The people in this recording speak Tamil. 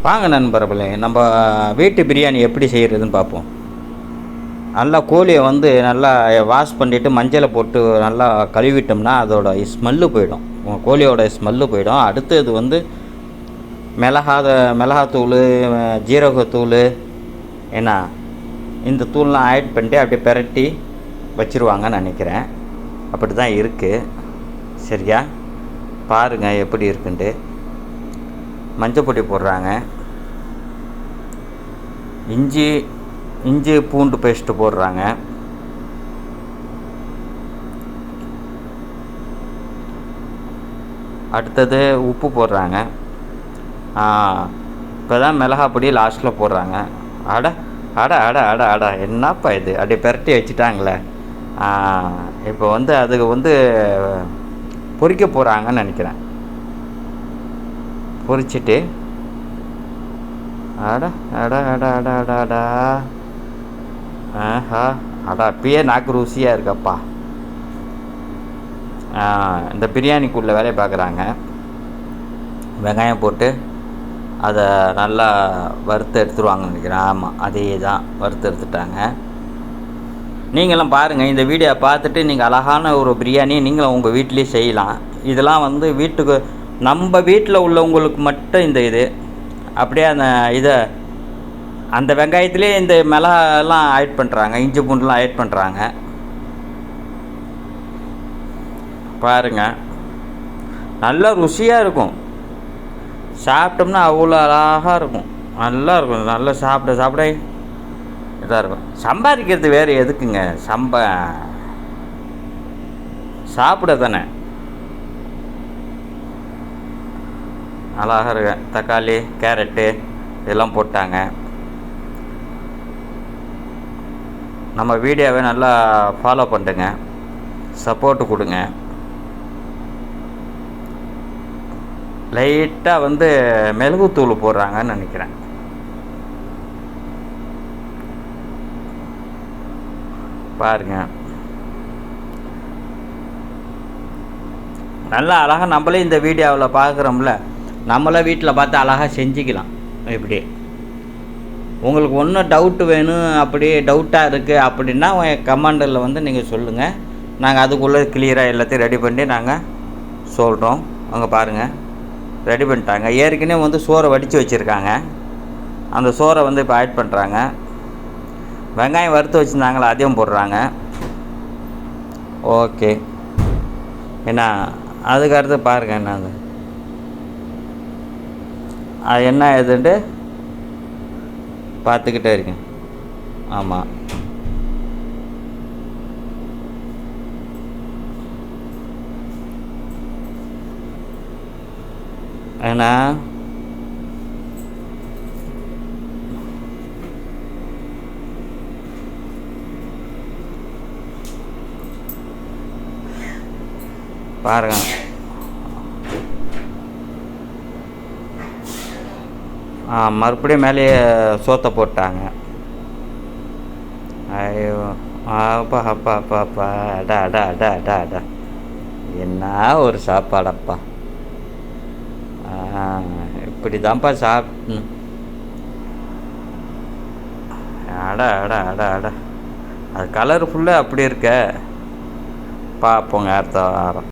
வாங்க நண்பர்களே, நம்ம வீட்டு பிரியாணி எப்படி செய்கிறதுன்னு பார்ப்போம். நல்லா கோழியை வந்து நல்லா வாஷ் பண்ணிவிட்டு மஞ்சளை போட்டு நல்லா கழுவிட்டோம்னா அதோட ஸ்மெல்லு போயிடும். கோழியோட ஸ்மெல்லு போயிடும். அடுத்தது வந்து மிளகாத்தூள், ஜீரகத்தூள், என்ன இந்த தூள்லாம் ஆட் பண்ணிட்டு அப்படியே பெரட்டி வச்சுருவாங்கன்னு நினைக்கிறேன். அப்படி தான் இருக்குது. சரியா? பாருங்கள் எப்படி இருக்குன்ட்டு. மஞ்சள் பொடி போடுறாங்க. இஞ்சி பூண்டு பேஸ்ட்டு போடுறாங்க. அடுத்தது உப்பு போடுறாங்க. இப்போ தான் மிளகாய் பொடி லாஸ்ட்டில் போடுறாங்க. அட அட அட அட அட என்னப்பா இது, அப்படியே பெரட்டி வச்சுட்டாங்களே. இப்போ வந்து அதுக்கு வந்து பொரிக்க போகிறாங்கன்னு நினைக்கிறேன். பொரிச்சிட்டு அட அட அட அட அட அடா ஆஹா அடா அப்பயே நாக்கு ருசியாக இருக்கப்பா. இந்த பிரியாணிக்குள்ளே வேலையை பார்க்குறாங்க. வெங்காயம் போட்டு அதை நல்லா வறுத்து எடுத்துருவாங்கன்னு நினைக்கிறேன். ஆமாம், அதே தான் வறுத்து எடுத்துட்டாங்க. நீங்களும் பாருங்கள், இந்த வீடியோ பார்த்துட்டு நீங்கள் அழகான ஒரு பிரியாணி நீங்களும் உங்கள் வீட்டிலேயே செய்யலாம். இதெல்லாம் வந்து வீட்டுக்கு நம்ம வீட்டில் உள்ளவங்களுக்கு மட்டும் இந்த இது அப்படியே அந்த வெங்காயத்துலேயே இந்த மிளகாலாம் ஆட் பண்ணுறாங்க, இஞ்சி பூண்டுலாம் ஆட் பண்ணுறாங்க. பாருங்கள், நல்லா ருசியாக இருக்கும். சாப்பிட்டோம்னா அவ்வளோ அழகாக இருக்கும். நல்லா இருக்கும். நல்லா சாப்பிட இதாக இருக்கும். சம்பாதிக்கிறது வேறு எதுக்குங்க? சாப்பிட தானே. அழகாக இருக்கு. தக்காளி, கேரட்டு இதெல்லாம் போட்டாங்க. நம்ம வீடியோவை நல்லா ஃபாலோ பண்ணுங்க, சப்போர்ட்டு கொடுங்க. லைட்டாக வந்து மிளகுத்தூள் போடுறாங்கன்னு நினைக்கிறேன். பாருங்கள், நல்லா அழகாக நம்மளே இந்த வீடியோவில் பார்க்குறோம்ல, நம்மளே வீட்டில் பார்த்து அழகாக செஞ்சுக்கலாம். இப்படி உங்களுக்கு ஒன்றும் டவுட்டு வேணும், அப்படி டவுட்டாக இருக்குது அப்படின்னா கமெண்டில் வந்து நீங்கள் சொல்லுங்கள். நாங்கள் அதுக்குள்ளே கிளியராக எல்லாத்தையும் ரெடி பண்ணி நாங்கள் சொல்கிறோம். அங்கே பாருங்கள், ரெடி பண்ணிட்டாங்க. ஏற்கனவே வந்து சோறை வடித்து வச்சுருக்காங்க. அந்த சோறை வந்து இப்போ ஆட் பண்ணுறாங்க. வெங்காயம் வறுத்து வச்சுருந்தாங்களா, அதையும் போடுறாங்க. ஓகே, என்ன அதுக்கடுத்து பாருங்கள் என்ன அது என்ன இதுன்ட்டு பார்த்துக்கிட்டே இருக்கேன். ஆமாம், ஏன்னா பாருங்க, மறுபடியும் மேலேயே சோத்தை போட்டாங்க. ஐயோ அப்பா அப்பா அப்பா அப்பா அடா அடா அடா அடா அடா என்ன ஒரு சாப்பாடப்பா. இப்படி தான்ப்பா சாப்பிடணும். அடா அடா அடா அடா அது கலர்ஃபுல்லாக அப்படி இருக்க. பார்ப்போங்க அடுத்த வாரம்.